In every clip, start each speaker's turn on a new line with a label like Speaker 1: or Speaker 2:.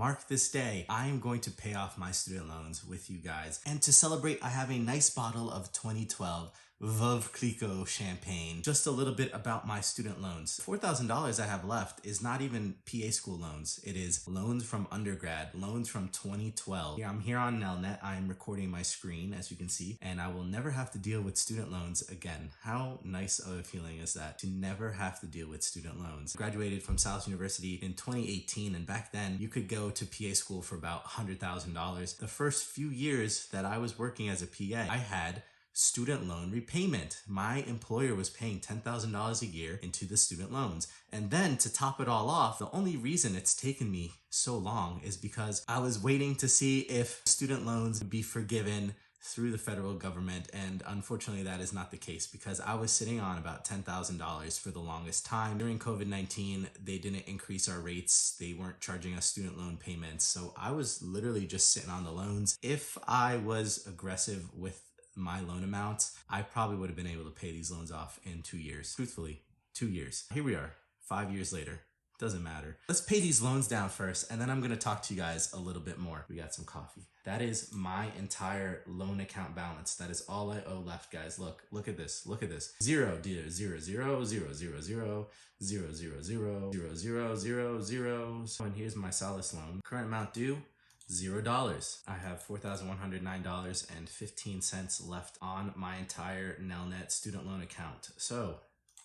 Speaker 1: mark this day. I am going to pay off my student loans with you guys. And to celebrate, I have a nice bottle of 2012 Veuve Clicquot champagne. Just a little bit about my student loans. $4,000 I have left is not even PA school loans. It is loans from undergrad, loans from 2012. I'm here on Nelnet. I'm recording my screen, as you can see, and I will never have to deal with student loans again. How nice of a feeling is that, to never have to deal with student loans? Graduated from South University in 2018, and back then you could go to PA school for about $100,000. The first few years that I was working as a PA, I had student loan repayment. My employer was paying $10,000 a year into the student loans. And then to top it all off, the only reason it's taken me so long is because I was waiting to see if student loans would be forgiven through the federal government, and unfortunately that is not the case, because I was sitting on about $10,000 for the longest time. During COVID-19, they didn't increase our rates. They weren't charging us student loan payments, so I was literally just sitting on the loans. If I was aggressive with my loan amounts, I probably would have been able to pay these loans off in 2 years. Truthfully, 2 years. Here we are, 5 years later. Doesn't matter. Let's pay these loans down first, and then I'm going to talk to you guys a little bit more. We got some coffee. That is my entire loan account balance. That is all I owe left, guys. Look at this. Look at this. 0, 0, 0, 0, 0, 0, 0, 0, 0, 0, 0, 0, 0, 0. So, and here's my Solace loan. Current amount due, $0. I have $4,109.15 left on my entire Nelnet student loan account. So,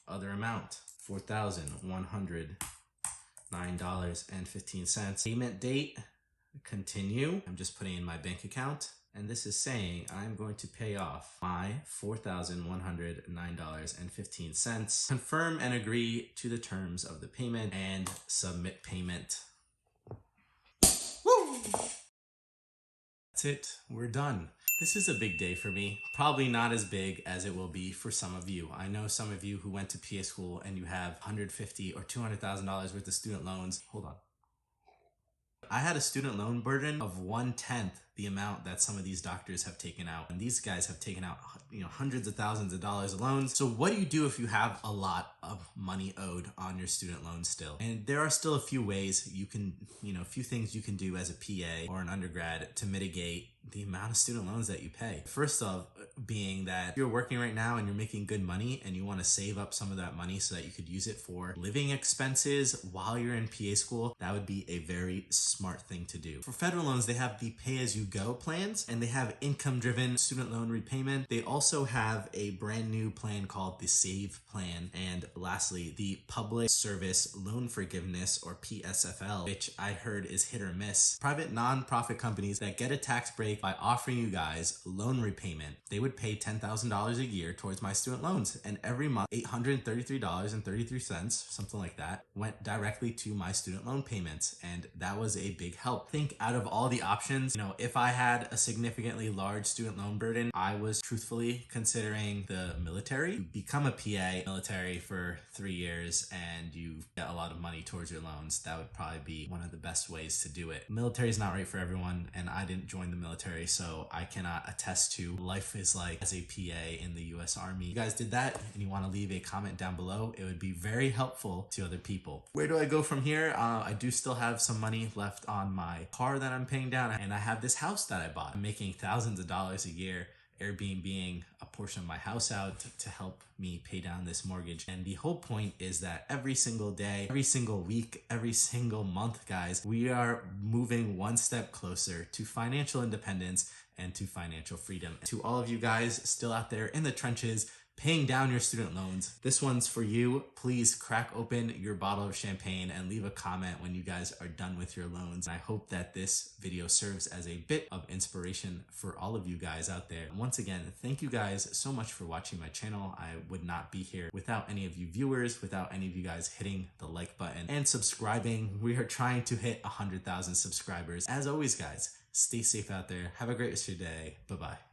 Speaker 1: other amount, $4,109.15. Payment date, continue. I'm just putting in my bank account. And this is saying I'm going to pay off my $4,109.15. Confirm and agree to the terms of the payment and submit payment. Woo! That's it. We're done. This is a big day for me. Probably not as big as it will be for some of you. I know some of you who went to PA school and you have $150,000 or $200,000 worth of student loans. Hold on. I had a student loan burden of 1/10 the amount that some of these doctors have taken out. And these guys have taken out, hundreds of thousands of dollars of loans. So what do you do if you have a lot of money owed on your student loan still? And there are still a few ways you can, a few things you can do as a PA or an undergrad to mitigate the amount of student loans that you pay. First off, being that if you're working right now and you're making good money and you want to save up some of that money so that you could use it for living expenses while you're in PA school, that would be a very smart thing to do. For federal loans, they have the pay-as-you-go plans, and they have income-driven student loan repayment. They also have a brand new plan called the SAVE plan. And lastly, the Public Service Loan Forgiveness, or PSFL, which I heard is hit or miss. Private nonprofit companies that get a tax break by offering you guys loan repayment. They would pay $10,000 a year towards my student loans, and every month $833.33, something like that, went directly to my student loan payments, and that was a big help. Think out of all the options, if I had a significantly large student loan burden, I was truthfully considering the military. You become a PA military for 3 years and you get a lot of money towards your loans. That would probably be one of the best ways to do it. Military is not right for everyone, and I didn't join the military, so I cannot attest to life is like as a PA in the US Army. If you guys did that and you want to leave a comment down below, it would be very helpful to other people. Where do I go from here? I do still have some money left on my car that I'm paying down, and I have this house that I bought. I'm making thousands of dollars a year, Airbnb-ing a portion of my house out to help me pay down this mortgage. And the whole point is that every single day, every single week, every single month, guys, we are moving one step closer to financial independence and to financial freedom. To all of you guys still out there in the trenches, paying down your student loans, this one's for you. Please crack open your bottle of champagne and leave a comment when you guys are done with your loans. I hope that this video serves as a bit of inspiration for all of you guys out there. And once again, thank you guys so much for watching my channel. I would not be here without any of you viewers, without any of you guys hitting the like button and subscribing. We are trying to hit 100,000 subscribers. As always, guys, stay safe out there. Have a great rest of your day. Bye-bye.